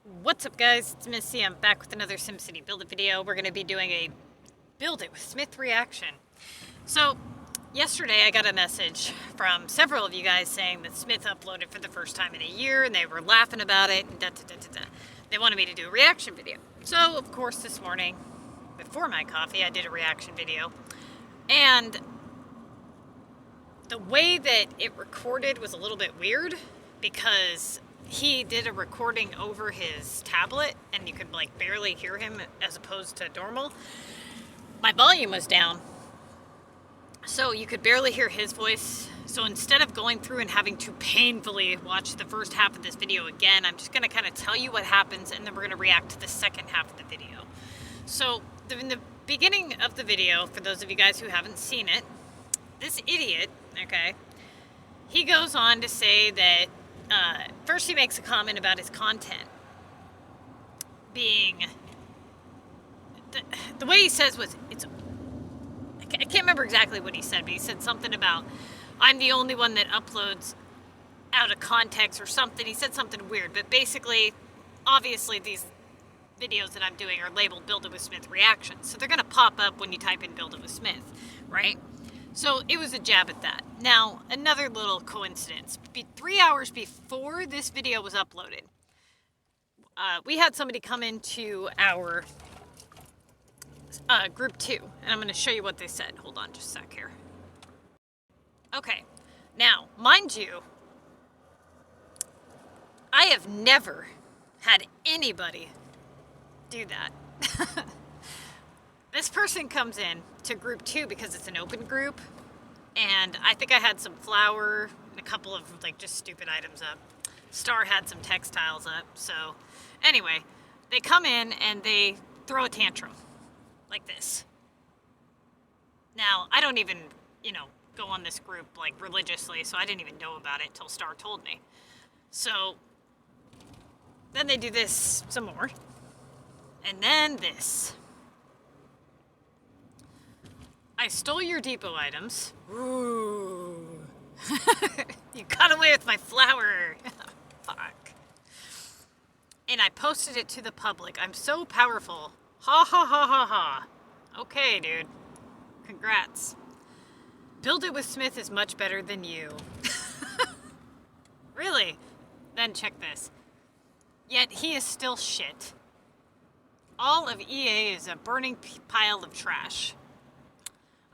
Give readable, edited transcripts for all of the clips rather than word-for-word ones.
What's up, guys? It's Missy. I'm back with another SimCity Build It video. We're going to be doing a Build It with Smith reaction. So, yesterday I got a message from several of you guys saying that Smith uploaded for the first time in a year and they were laughing about it and They wanted me to do a reaction video. So, of course, this morning, before my coffee, I did a reaction video. And the way that it recorded was a little bit weird because he did a recording over his tablet and you could like barely hear him as opposed to normal. My volume was down, so you could barely hear his voice. So instead of going through and having to painfully watch the first half of this video again, I'm just going to kind of tell you what happens and then we're going to react to the second half of the video. So in the beginning of the video, for those of you guys who haven't seen it, this idiot, okay, he goes on to say that first he makes a comment about his content being, the way he says was, I can't remember exactly what he said, but he said something about, I'm the only one that uploads out of context or something. He said something weird, but basically, obviously these videos that I'm doing are labeled Build It with Smith reactions, so they're going to pop up when you type in Build It with Smith, right? So it was a jab at that. Now, another little coincidence. 3 hours before this video was uploaded, we had somebody come into our group 2, and I'm going to show you what they said. Hold on just a sec here. Okay, now, mind you, I have never had anybody do that. This person comes in to group 2 because it's an open group, and I think I had some flour and a couple of like just stupid items up. Star had some textiles up. So anyway, they come in and they throw a tantrum like this. Now, I don't even, go on this group like religiously, so I didn't even know about it till Star told me. So then they do this some more, and then this. I stole your depot items. Ooh. You got away with my flour. Fuck. And I posted it to the public. I'm so powerful. Ha ha ha ha ha. Okay, dude. Congrats. Build It with Smith is much better than you. Really? Then check this. Yet he is still shit. All of EA is a burning pile of trash.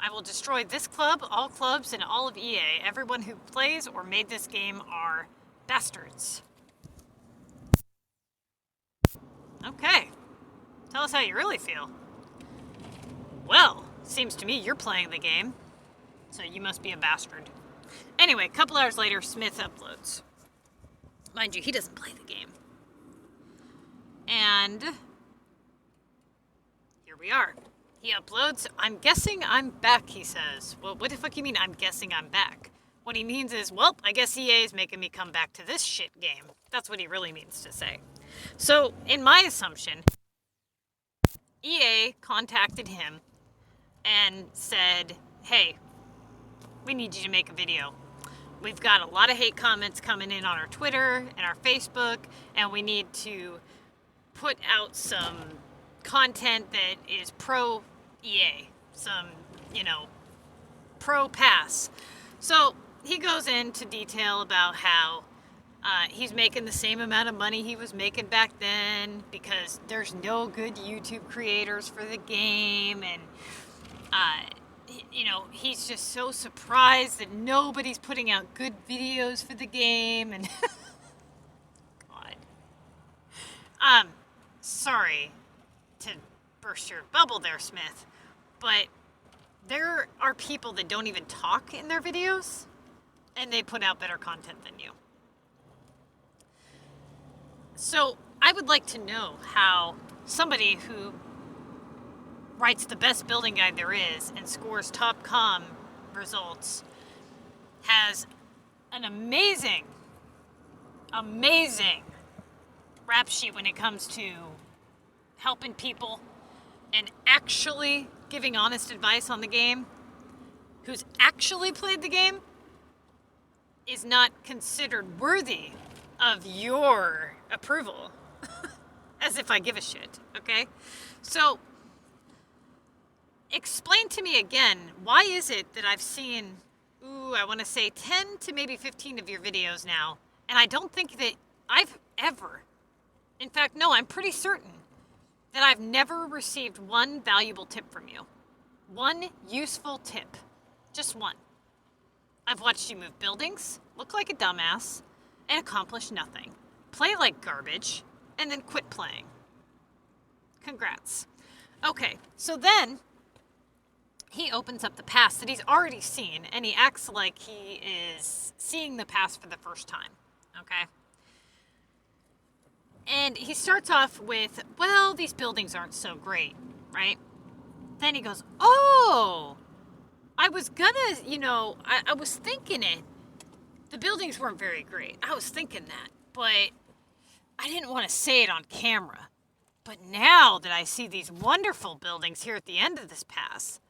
I will destroy this club, all clubs, and all of EA. Everyone who plays or made this game are bastards. Okay. Tell us how you really feel. Well, seems to me you're playing the game, so you must be a bastard. Anyway, a couple hours later, Smith uploads. Mind you, he doesn't play the game. And here we are. He uploads, I'm guessing I'm back, he says. Well, what the fuck you mean I'm guessing I'm back? What he means is, well, I guess EA is making me come back to this shit game. That's what he really means to say. So, in my assumption, EA contacted him and said, hey, we need you to make a video. We've got a lot of hate comments coming in on our Twitter and our Facebook, and we need to put out some content that is pro EA, some, pro pass. So he goes into detail about how he's making the same amount of money he was making back then because there's no good YouTube creators for the game, and he's just so surprised that nobody's putting out good videos for the game, and God. Sorry to burst your bubble there, Smith, but there are people that don't even talk in their videos, and they put out better content than you. So I would like to know how somebody who writes the best building guide there is and scores top comm results has an amazing rap sheet when it comes to helping people and actually giving honest advice on the game, who's actually played the game, is not considered worthy of your approval. As if I give a shit, okay? So, explain to me again, why is it that I've seen, I want to say 10 to maybe 15 of your videos now, and I don't think that I've ever, in fact, no, I'm pretty certain that I've never received one valuable tip from you. One useful tip. Just one. I've watched you move buildings, look like a dumbass, and accomplish nothing. Play like garbage, and then quit playing. Congrats. Okay, so then he opens up the past that he's already seen, and he acts like he is seeing the past for the first time. Okay? And he starts off with, well, these buildings aren't so great, right? Then he goes, oh, I was gonna, I was thinking it. The buildings weren't very great. I was thinking that, but I didn't want to say it on camera. But now that I see these wonderful buildings here at the end of this pass,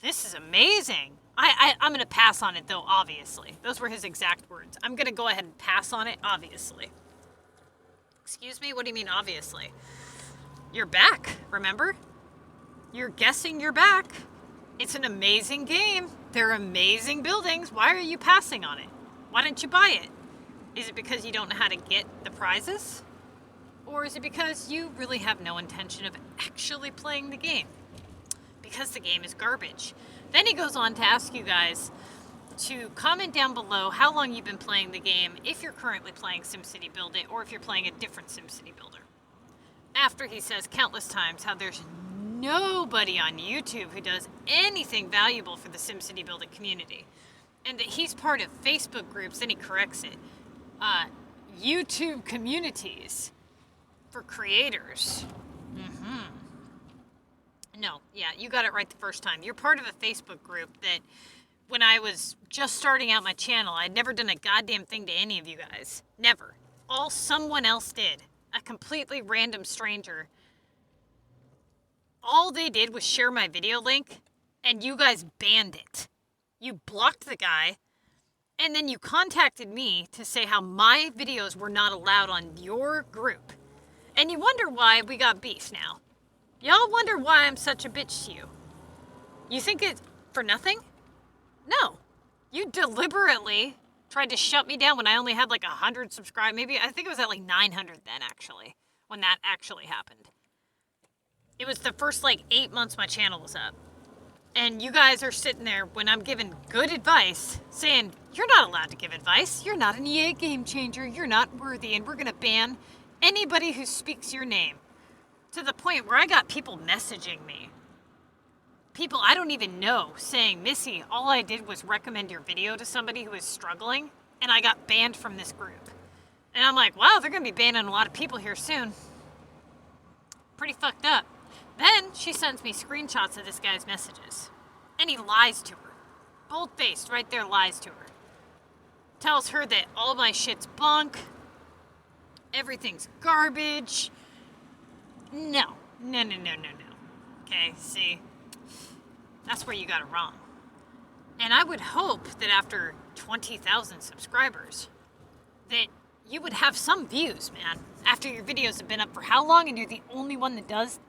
this is amazing. I'm going to pass on it, though, obviously. Those were his exact words. I'm going to go ahead and pass on it, obviously. Excuse me? What do you mean, obviously? You're back, remember? You're guessing you're back. It's an amazing game. They're amazing buildings. Why are you passing on it? Why didn't you buy it? Is it because you don't know how to get the prizes? Or is it because you really have no intention of actually playing the game? Because the game is garbage. Then he goes on to ask you guys to comment down below how long you've been playing the game, if you're currently playing SimCity Build It, or if you're playing a different SimCity Builder. After he says countless times how there's nobody on YouTube who does anything valuable for the SimCity Build It community, and that he's part of Facebook groups, then he corrects it. YouTube communities for creators. No, yeah, you got it right the first time. You're part of a Facebook group that when I was just starting out my channel, I'd never done a goddamn thing to any of you guys. Never. All someone else did. A completely random stranger. All they did was share my video link, and you guys banned it. You blocked the guy, and then you contacted me to say how my videos were not allowed on your group. And you wonder why we got beef now. Y'all wonder why I'm such a bitch to you. You think it's for nothing? No. You deliberately tried to shut me down when I only had like 100 subscribers. Maybe, I think it was at like 900 then, actually, when that actually happened. It was the first like 8 months my channel was up. And you guys are sitting there when I'm giving good advice, saying, you're not allowed to give advice. You're not an EA game changer. You're not worthy. And we're going to ban anybody who speaks your name. To the point where I got people messaging me. People I don't even know saying, Missy, all I did was recommend your video to somebody who is struggling, and I got banned from this group. And I'm like, wow, they're going to be banning a lot of people here soon. Pretty fucked up. Then she sends me screenshots of this guy's messages. And he lies to her. Bold-faced, right there, lies to her. Tells her that all my shit's bunk. Everything's garbage. No. Okay, see? That's where you got it wrong. And I would hope that after 20,000 subscribers, that you would have some views, man. After your videos have been up for how long and you're the only one that does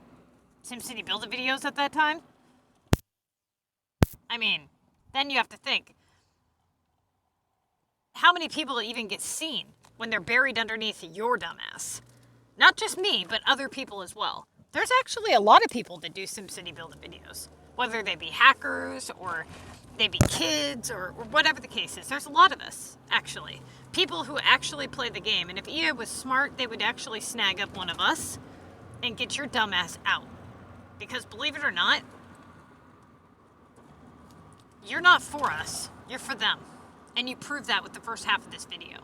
SimCity Build It videos at that time? I mean, then you have to think, how many people even get seen when they're buried underneath your dumbass? Not just me, but other people as well. There's actually a lot of people that do SimCity Build It videos. Whether they be hackers, or they be kids, or whatever the case is. There's a lot of us, actually. People who actually play the game. And if EA was smart, they would actually snag up one of us and get your dumbass out. Because believe it or not, you're not for us. You're for them. And you prove that with the first half of this video.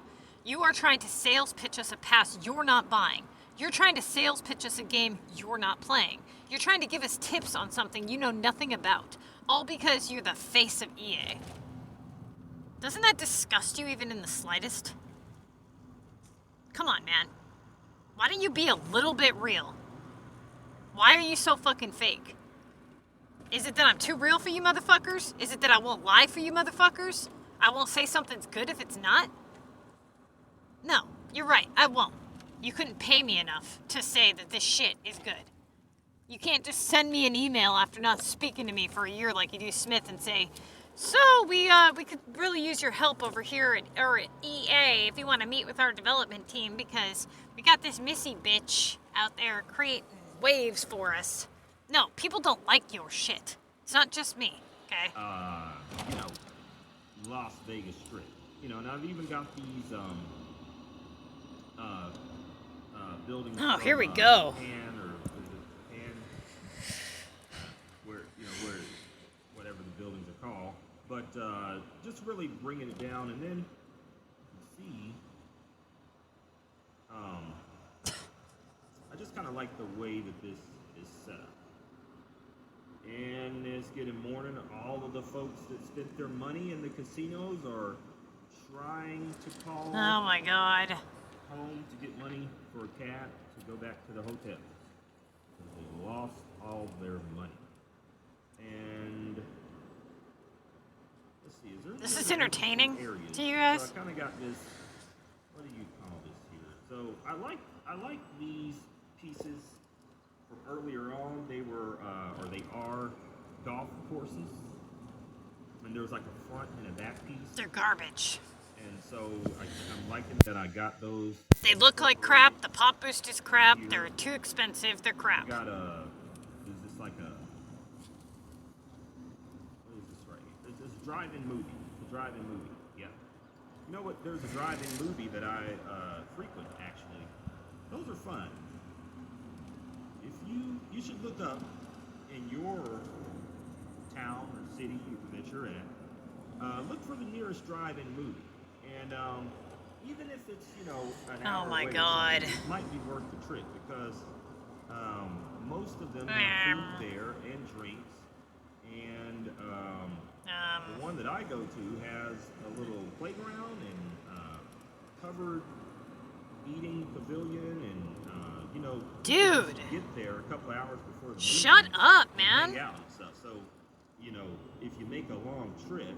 You are trying to sales pitch us a pass you're not buying. You're trying to sales pitch us a game you're not playing. You're trying to give us tips on something you know nothing about. All because you're the face of EA. Doesn't that disgust you even in the slightest? Come on, man. Why don't you be a little bit real? Why are you so fucking fake? Is it that I'm too real for you motherfuckers? Is it that I won't lie for you motherfuckers? I won't say something's good if it's not? No, you're right, I won't. You couldn't pay me enough to say that this shit is good. You can't just send me an email after not speaking to me for a year like you do Smith and say, so we could really use your help over here at EA if you want to meet with our development team because we got this Missy bitch out there creating waves for us. No, people don't like your shit. It's not just me, okay? You know, Las Vegas Strip. You know, and I've even got these buildings. Oh, from, here we go. Japan or Japan, where whatever the buildings are called. But just really bringing it down, and then you can see. I just kind of like the way that this is set up. And it's getting morning. All of the folks that spent their money in the casinos are trying to call Oh my god. home to get money for a cab to go back to the hotel. Because they lost all their money. And let's see, is there This is entertaining areas? to you guys? So I kind of got this. What do you call this here? So I like these pieces. From earlier on, they were, or they are, golf courses. And there's like a front and a back piece. They're garbage. And so I'm liking that I got those. They look like crap. The pop boost is crap. They're too expensive. They're crap. Got is this like a, what is this right here? It's a drive-in movie. It's a drive-in movie, yeah. You know what, there's a drive-in movie that I frequent, actually. Those are fun. You should look up in your town or city that you're at, look for the nearest drive-in movie. And even if it's, you know, an hour Oh my away, god. it might be worth the trip because most of them have food there and drinks. And the one that I go to has a little playground and covered eating pavilion and you know, dude, get there a couple hours before the movie. Shut up, man. Hang out and stuff. So, you know, if you make a long trip,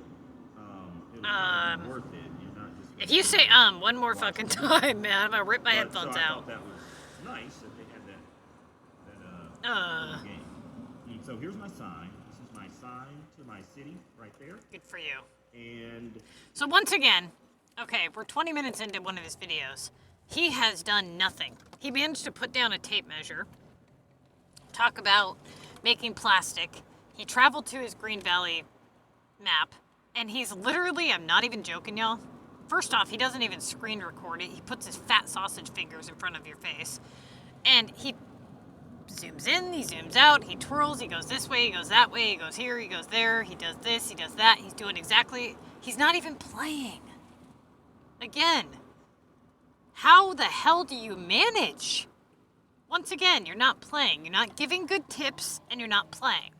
it'll be worth it. You're not just. If you say one more fucking time, man, I'm gonna rip my headphones so I out. thought that was nice that they had that game. And so here's my sign. This is my sign to my city right there. Good for you. And so once again, okay, we're 20 minutes into one of his videos. He has done nothing. He managed to put down a tape measure, talk about making plastic. He traveled to his Green Valley map, and he's literally, I'm not even joking, y'all. First off, he doesn't even screen record it. He puts his fat sausage fingers in front of your face, and he zooms in, he zooms out, he twirls, he goes this way, he goes that way, he goes here, he goes there, he does this, he does that. He's doing exactly, he's not even playing. Again. How the hell do you manage? Once again, you're not playing. You're not giving good tips, and you're not playing.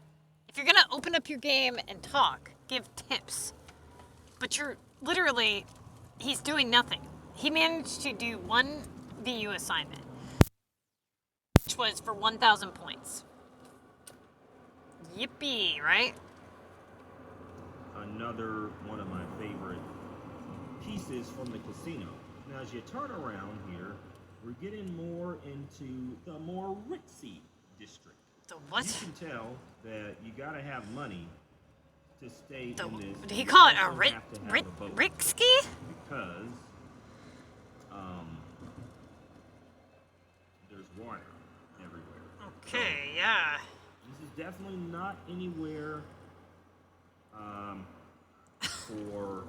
If you're going to open up your game and talk, give tips. But you're literally, he's doing nothing. He managed to do one VU assignment, which was for 1,000 points. Yippee, right? Another one of my favorite pieces from the casino. Now, as you turn around here, we're getting more into the more ritzy district. The what? You can tell that you got to have money to stay in this. Did he call it a Rixky? Because there's water everywhere. Okay, yeah. This is definitely not anywhere for,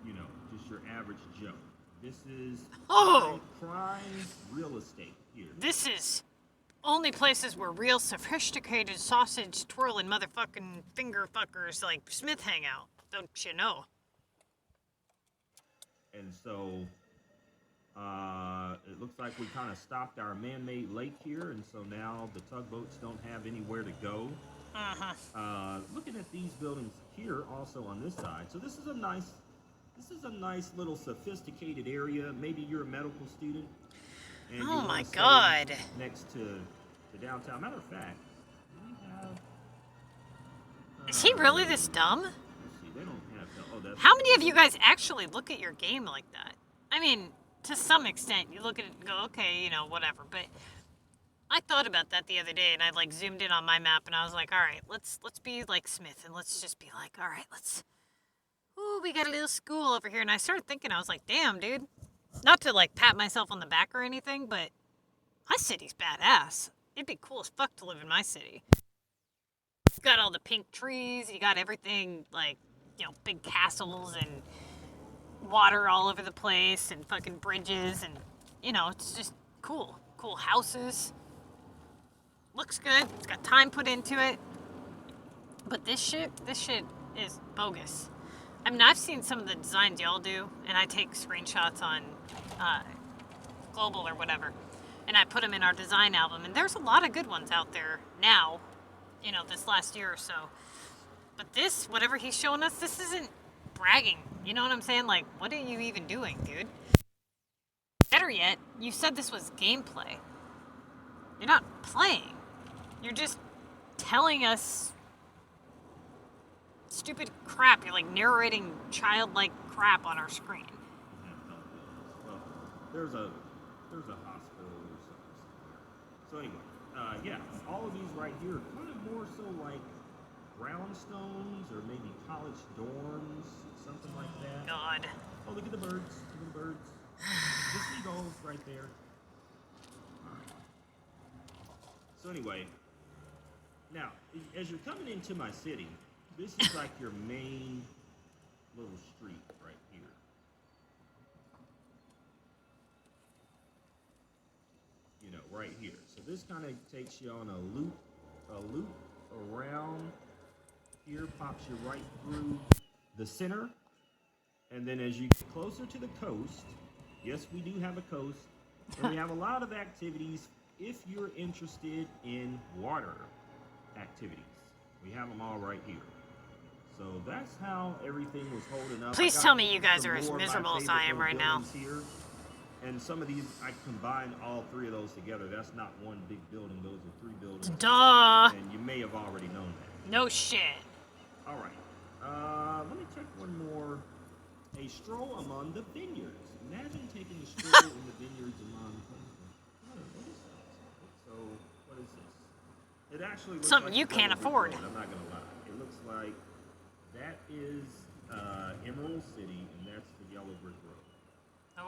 you know, just your average Joe. This is prime real estate here. This is only places where real sophisticated sausage twirling motherfucking finger fuckers like Smith hang out. Don't you know? And so it looks like we kind of stopped our man-made lake here, and so now the tugboats don't have anywhere to go. Looking at these buildings here also on this side. So this is a nice little sophisticated area. Maybe you're a medical student. And oh my God. Next to downtown. Matter of fact, we have, is he really this dumb? Let's see, they don't have, oh, that's, how many of you guys actually look at your game like that? I mean, to some extent, you look at it and go, okay, whatever. But I thought about that the other day, and I like zoomed in on my map, and I was like, all right, let's be like Smith, and let's just be like, all right, we got a little school over here. And I started thinking, I was like, damn, dude, not to like pat myself on the back or anything, but my city's badass. It'd be cool as fuck to live in my city. You got all the pink trees, you got everything like, big castles and water all over the place and fucking bridges and, it's just cool. Cool houses. Looks good. It's got time put into it. But this shit is bogus. I mean, I've seen some of the designs y'all do, and I take screenshots on Global or whatever, and I put them in our design album, and there's a lot of good ones out there now, this last year or so. But this, whatever he's showing us, this isn't bragging. You know what I'm saying? Like, what are you even doing, dude? Better yet, you said this was gameplay. You're not playing. You're just telling us stupid crap. You're like narrating childlike crap on our screen. Well, there's a hospital or something. So anyway, yeah, all of these right here are kind of more so like brownstones or maybe college dorms, something like that. God. Oh, look at the birds. Look at the birds. The seagulls right there. All right. So anyway, now, as you're coming into my city, this is like your main little street right here. Right here. So this kind of takes you on a loop around here, pops you right through the center. And then as you get closer to the coast, yes, we do have a coast, and we have a lot of activities if you're interested in water activities. We have them all right here. So that's how everything was holding up. Please tell me you guys are as miserable as I am right now. Here. And some of these, I combined all three of those together. That's not one big building. Those are three buildings. Duh. And you may have already known that. No shit. All right. Let me check one more. A stroll among the vineyards. Imagine taking a stroll in the vineyards among. What is that? So, what is this? It actually looks something like you can't afford. I'm not gonna lie. It looks like that is Emerald City, and that's the yellow brick road.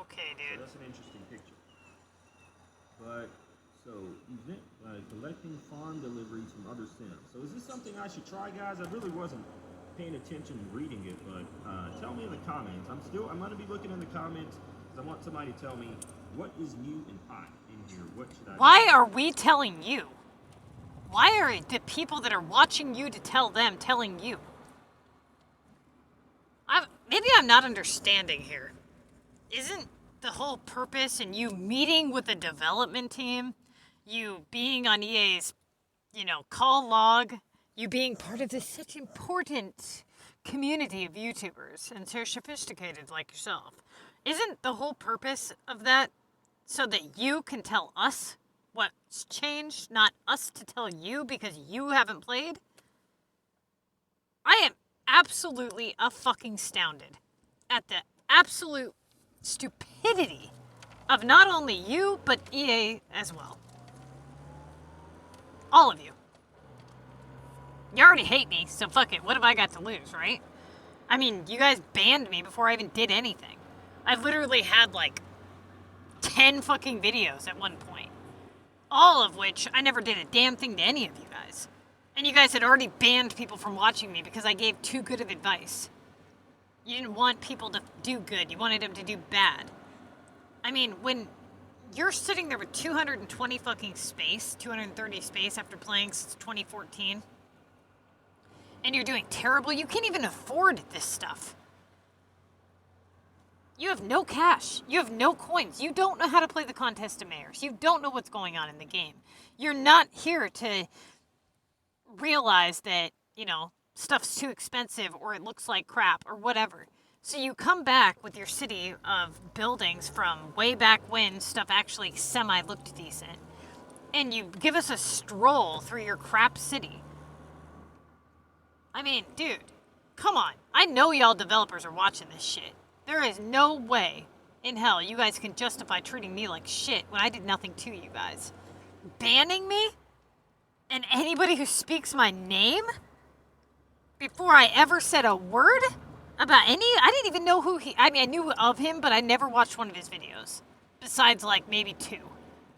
Okay, dude. So that's an interesting picture. But event collecting farm deliveries from other centers. So is this something I should try, guys? I really wasn't paying attention and reading it, but tell me in the comments. I'm going to be looking in the comments because I want somebody to tell me what is new and hot in here. What should I? Why are we telling you? Why are the people that are watching you to tell them telling you? Maybe I'm not understanding here. Isn't the whole purpose in you meeting with the development team, you being on EA's, call log, you being part of this such important community of YouTubers and so sophisticated like yourself, isn't the whole purpose of that so that you can tell us what's changed, not us to tell you because you haven't played? I am absolutely fucking astounded at the absolute stupidity of not only you, but EA as well. All of you. You already hate me, so fuck it. What have I got to lose, right? I mean, you guys banned me before I even did anything. I literally had like 10 fucking videos at one point. All of which I never did a damn thing to any of you guys. And you guys had already banned people from watching me because I gave too good of advice. You didn't want people to do good. You wanted them to do bad. I mean, when you're sitting there with 220 fucking space, 230 space after playing since 2014, and you're doing terrible, you can't even afford this stuff. You have no cash. You have no coins. You don't know how to play the Contest of Mayors. You don't know what's going on in the game. You're not here to realize that, stuff's too expensive or it looks like crap or whatever. So you come back with your city of buildings from way back when stuff actually semi-looked decent, and you give us a stroll through your crap city. I mean, dude, come on. I know y'all developers are watching this shit. There is no way in hell you guys can justify treating me like shit when I did nothing to you guys? Banning me? And anybody who speaks my name? Before I ever said a word about I didn't even know who I knew of him, but I never watched one of his videos. Besides, like, maybe 2.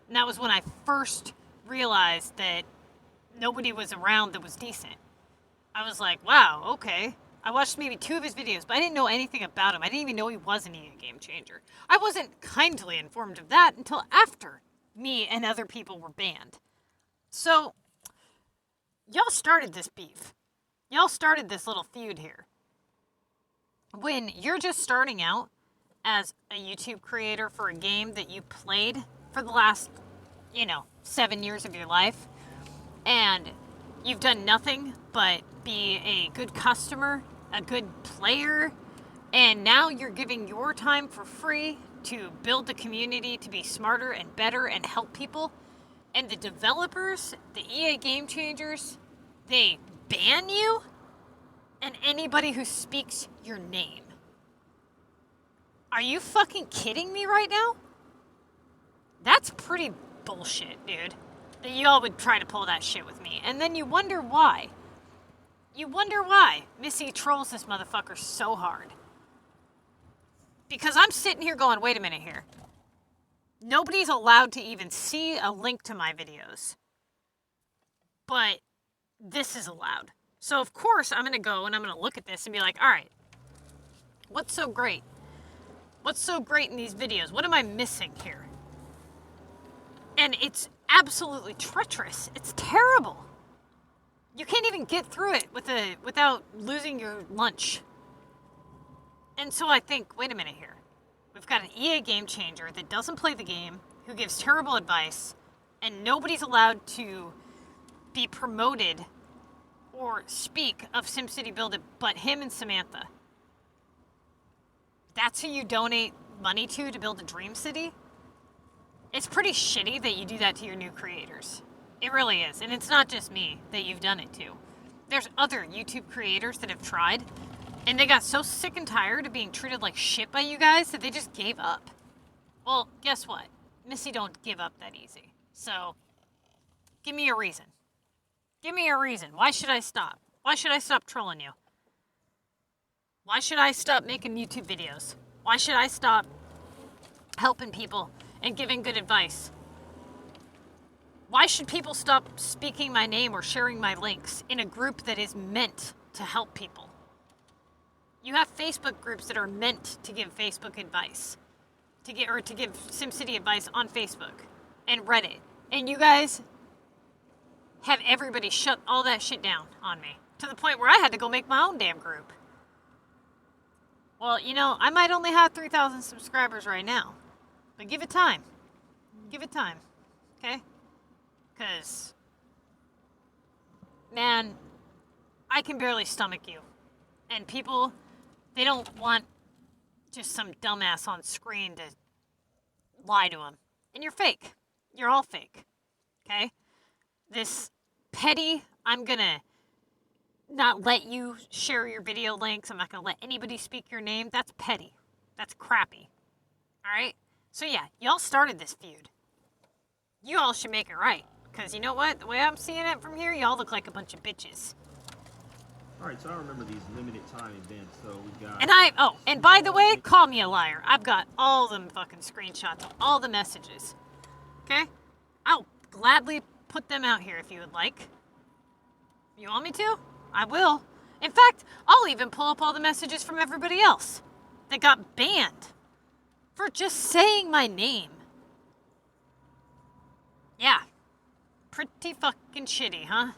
And that was when I first realized that nobody was around that was decent. I was like, wow, okay. I watched maybe 2 of his videos, but I didn't know anything about him. I didn't even know he was an EA game changer. I wasn't kindly informed of that until after me and other people were banned. So, y'all started this beef. Y'all started this little feud here. When you're just starting out as a YouTube creator for a game that you played for the last, 7 years of your life, and you've done nothing but be a good customer, a good player, and now you're giving your time for free to build the community to be smarter and better and help people, and the developers, the EA game changers, they ban you and anybody who speaks your name. Are you fucking kidding me right now? That's pretty bullshit, dude. That you all would try to pull that shit with me. And then you wonder why. You wonder why Missy trolls this motherfucker so hard. Because I'm sitting here going, wait a minute here. Nobody's allowed to even see a link to my videos. But this is allowed. So of course I'm going to go and I'm going to look at this and be like, all right, what's so great? What's so great in these videos? What am I missing here? And it's absolutely treacherous. It's terrible. You can't even get through it without losing your lunch. And so I think, wait a minute here. We've got an EA game changer that doesn't play the game, who gives terrible advice, and nobody's allowed to be promoted or speak of SimCity Build It but him and Samantha. That's who you donate money to build a dream city? It's pretty shitty that you do that to your new creators. It really is. And it's not just me that you've done it to. There's other YouTube creators that have tried, and they got so sick and tired of being treated like shit by you guys that they just gave up. Well, guess what? Missy don't give up that easy. So, give me a reason. Give me a reason. Why should I stop? Why should I stop trolling you? Why should I stop making YouTube videos? Why should I stop helping people and giving good advice? Why should people stop speaking my name or sharing my links in a group that is meant to help people? You have Facebook groups that are meant to give Facebook advice, to give SimCity advice on Facebook and Reddit, and you guys have everybody shut all that shit down on me to the point where I had to go make my own damn group. Well, I might only have 3,000 subscribers right now, but give it time. Give it time, okay? Because, man, I can barely stomach you. And people, they don't want just some dumbass on screen to lie to them. And you're fake. You're all fake, okay? This petty, I'm gonna not let you share your video links. I'm not going to let anybody speak your name. That's petty. That's crappy. All right? So, yeah, y'all started this feud. You all should make it right. Because you know what? The way I'm seeing it from here, y'all look like a bunch of bitches. All right, so I remember these limited time events. So we got... And by the way, call me a liar. I've got all them fucking screenshots of all the messages. Okay? I'll gladly put them out here if you would like. You want me to? I will. In fact, I'll even pull up all the messages from everybody else that got banned for just saying my name. Yeah. Pretty fucking shitty, huh?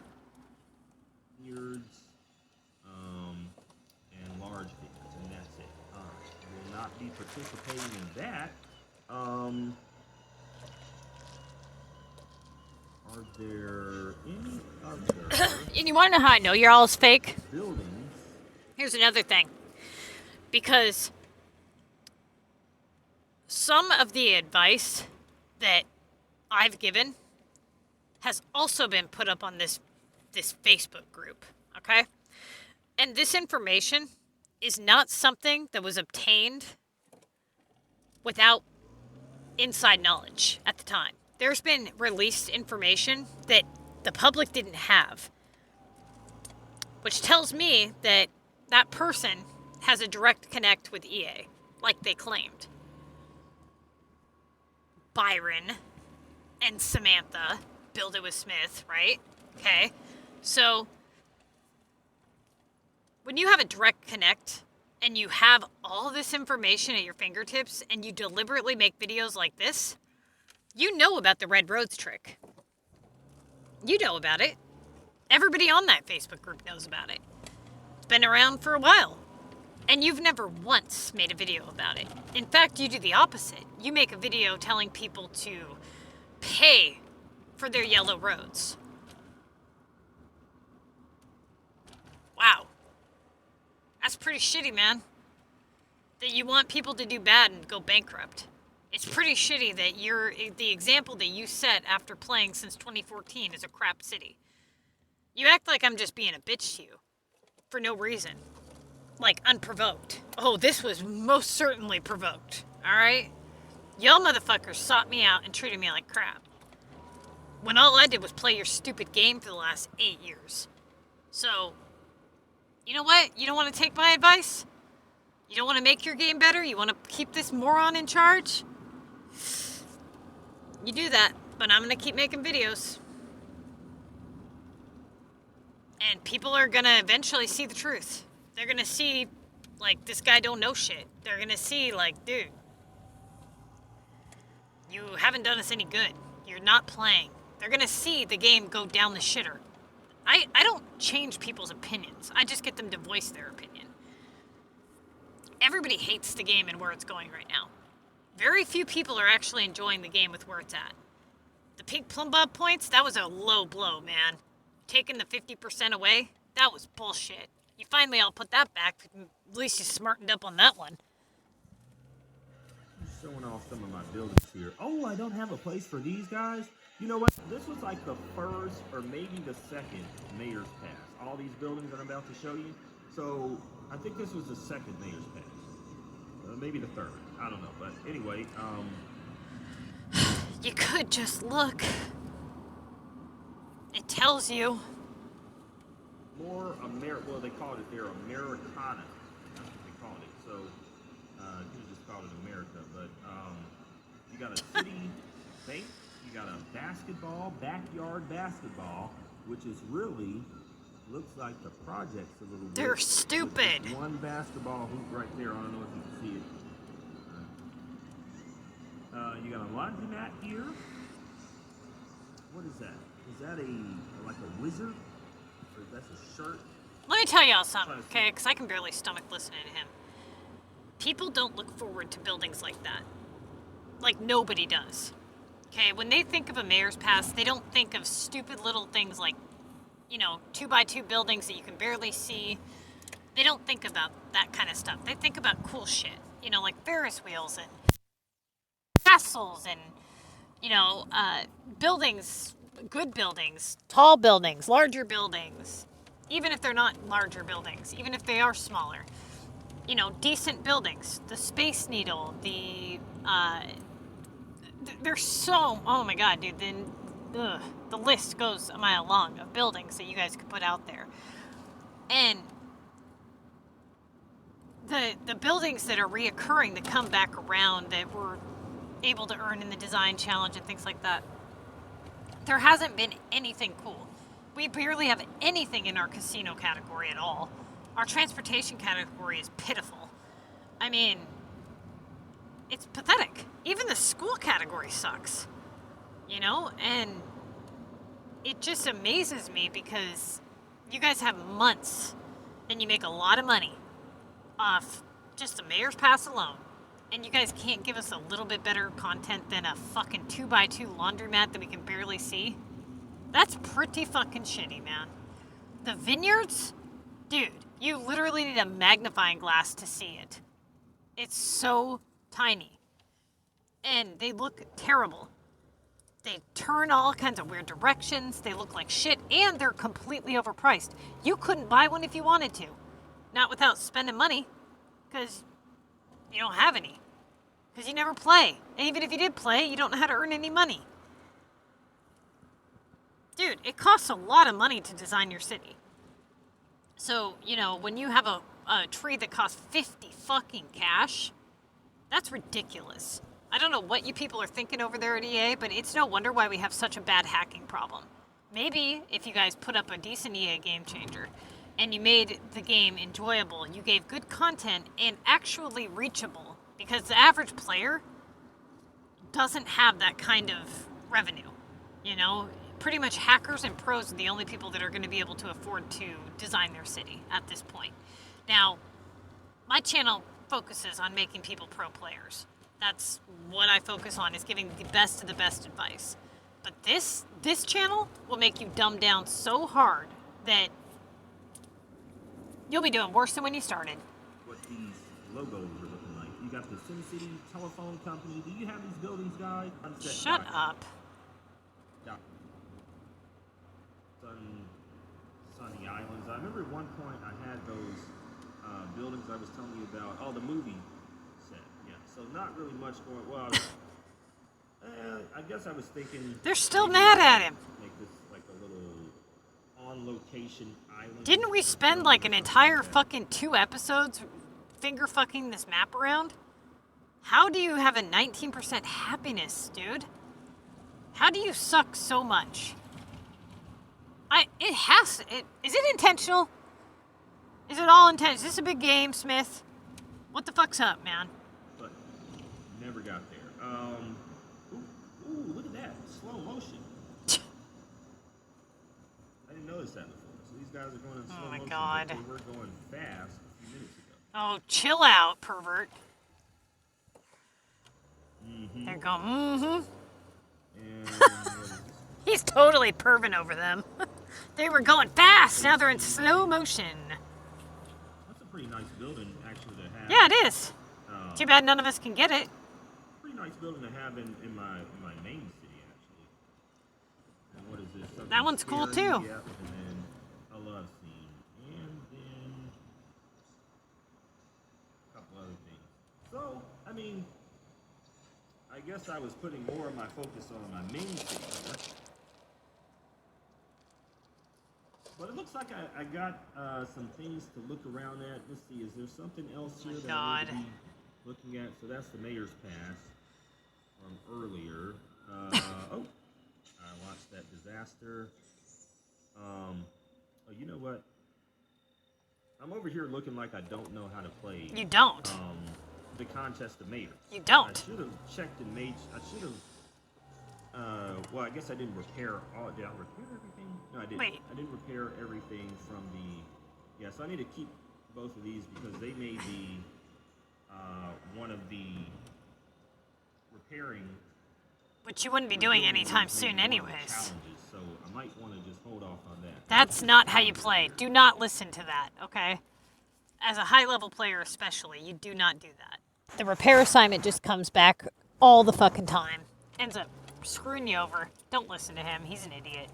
Beards, and large beards, and that's it. Will not be participating in that. Are there any other And you want to know how I know you're all fake? buildings? Here's another thing. Because some of the advice that I've given has also been put up on this Facebook group, okay? And this information is not something that was obtained without inside knowledge at the time. There's been released information that the public didn't have, which tells me that that person has a direct connect with EA, like they claimed. Byron and Samantha build it with Smith, right? Okay. So when you have a direct connect and you have all this information at your fingertips and you deliberately make videos like this, you know about the Red Roads trick. You know about it. Everybody on that Facebook group knows about it. It's been around for a while. And you've never once made a video about it. In fact, you do the opposite. You make a video telling people to pay for their yellow roads. Wow. That's pretty shitty, man. That you want people to do bad and go bankrupt. It's pretty shitty that the example that you set after playing since 2014 is a crap city. You act like I'm just being a bitch to you. For no reason. Like, unprovoked. Oh, this was most certainly provoked. Alright? Y'all motherfuckers sought me out and treated me like crap. When all I did was play your stupid game for the last 8 years. So, you know what? You don't want to take my advice? You don't want to make your game better? You want to keep this moron in charge? You do that, but I'm going to keep making videos. And people are going to eventually see the truth. They're going to see, like, this guy don't know shit. They're going to see, like, dude, you haven't done us any good. You're not playing. They're going to see the game go down the shitter. I don't change people's opinions. I just get them to voice their opinion. Everybody hates the game and where it's going right now. Very few people are actually enjoying the game with where it's at. The pink plumb bob points, that was a low blow, man. Taking the 50% away, that was bullshit. You finally all put that back. At least you smartened up on that one. Showing off some of my buildings here. Oh, I don't have a place for these guys. You know what? This was like the first or maybe the second mayor's pass. All these buildings that I'm about to show you. So I think this was the second mayor's pass. Maybe the third. I don't know. But anyway, you could just look. It tells you. More well, they called it there Americana. That's what they called it. So you could have just called it America. But you got a city bank, you got a backyard basketball, which is really looks like the project's a little. They're stupid. One basketball hoop right there. I don't know if you can see it. You got a laundromat here. What is that? Is that like a wizard? Or that's a shirt? Let me tell y'all something, okay? Because I can barely stomach listening to him. People don't look forward to buildings like that. Like nobody does. Okay, when they think of a mayor's pass, they don't think of stupid little things like, 2x2 buildings that you can barely see. They don't think about that kind of stuff. They think about cool shit, like Ferris wheels and castles and, buildings, good buildings, tall buildings, larger buildings, even if they're not larger buildings, even if they are smaller. Decent buildings, the Space Needle, there's so, oh my god, dude, the list goes a mile long of buildings that you guys could put out there. And the buildings that are reoccurring, that come back around, that we're able to earn in the design challenge and things like that, there hasn't been anything cool. We barely have anything in our casino category at all. Our transportation category is pitiful. I mean, it's pathetic. Even the school category sucks. And it just amazes me because you guys have months and you make a lot of money off just the mayor's pass alone. And you guys can't give us a little bit better content than a fucking 2x2 laundromat that we can barely see? That's pretty fucking shitty, man. The vineyards? Dude, you literally need a magnifying glass to see it. It's so tiny. And they look terrible. They turn all kinds of weird directions. They look like shit. And they're completely overpriced. You couldn't buy one if you wanted to. Not without spending money. Because you don't have any. Because you never play. And even if you did play, you don't know how to earn any money. Dude, it costs a lot of money to design your city. So, you know, when you have a tree that costs 50 fucking cash, that's ridiculous. I don't know what you people are thinking over there at EA, but it's no wonder why we have such a bad hacking problem. Maybe if you guys put up a decent EA game changer and you made the game enjoyable, you gave good content and actually reachable, because the average player doesn't have that kind of revenue, you know? Pretty much hackers and pros are the only people that are going to be able to afford to design their city at this point. Now, my channel focuses on making people pro players. That's what I focus on, is giving the best of the best advice. But this channel will make you dumb down so hard that you'll be doing worse than when you started. What these logos are looking like. You got the SimCity telephone company. Do you have these buildings, guys? Shut up. Sunny Islands. I remember at one point I had those buildings I was telling you about. Oh, the movie set. Yeah. So not really much going. Well, I guess I was thinking. They're still mad at him. Make this like a little on-location island. Didn't we spend like an entire fucking 2 episodes finger fucking this map around? How do you have a 19% happiness, dude? How do you suck so much? Is it intentional? Is it all intentional? Is this a big game, Smith? What the fuck's up, man? But never got there. Ooh, look at that. Slow motion. I didn't notice that before. So these guys are going in slow motion. Oh my god. They were going fast a few minutes ago. Oh, chill out, pervert. Mm-hmm. They're going, mm-hmm. And he's totally perving over them. They were going fast, now they're in slow motion. That's a pretty nice building, actually, to have. Yeah, it is. Too bad none of us can get it. Pretty nice building to have in my main city, actually. And what is this? Something that one's cool, too. Yep, and then a love scene. And then a couple other things. So, I mean, I guess I was putting more of my focus on my main city here. But it looks like I got some things to look around at. Let's see, is there something else here that I need to be looking at? So that's the Mayor's Pass from earlier. Oh, I watched that disaster. Oh, you know what? I'm over here looking like I don't know how to play. You don't. The contest of mayors. You don't. I should have checked and made. I should have. Well, I guess I didn't repair all. Did I repair everything? No, I didn't. Wait. I didn't repair everything from the. Yeah, so I need to keep both of these because they may be one of the repairing. Which you wouldn't be doing anytime soon, anyways. Challenges, so I might want to just hold off on that. That's not how you play. Do not listen to that, okay? As a high-level player especially, you do not do that. The repair assignment just comes back all the fucking time. Ends up screwing you over. Don't listen to him. He's an idiot.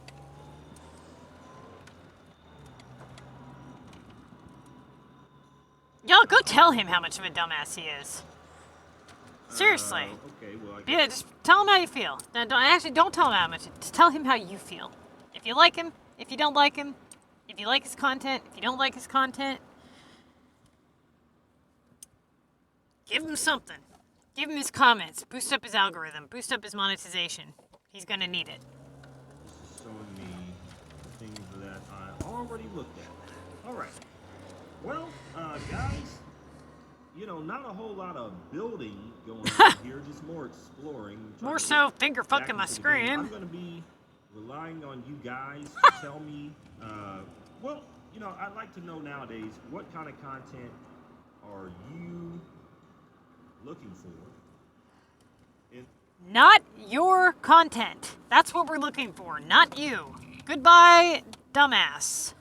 Y'all go tell him how much of a dumbass he is. Seriously. Okay, well, Yeah, just tell him how you feel. No, don't tell him how much. Just tell him how you feel. If you like him, if you don't like him, if you like his content, if you don't like his content, give him something. Give him his comments. Boost up his algorithm. Boost up his monetization. He's gonna need it. This is showing me things that I already looked at. All right. Well, guys, you know, not a whole lot of building going on here, just more exploring. More so finger fucking my screen. I'm going to be relying on you guys to tell me, well, you know, I'd like to know nowadays, what kind of content are you looking for? Not your content. That's what we're looking for, not you. Goodbye, dumbass.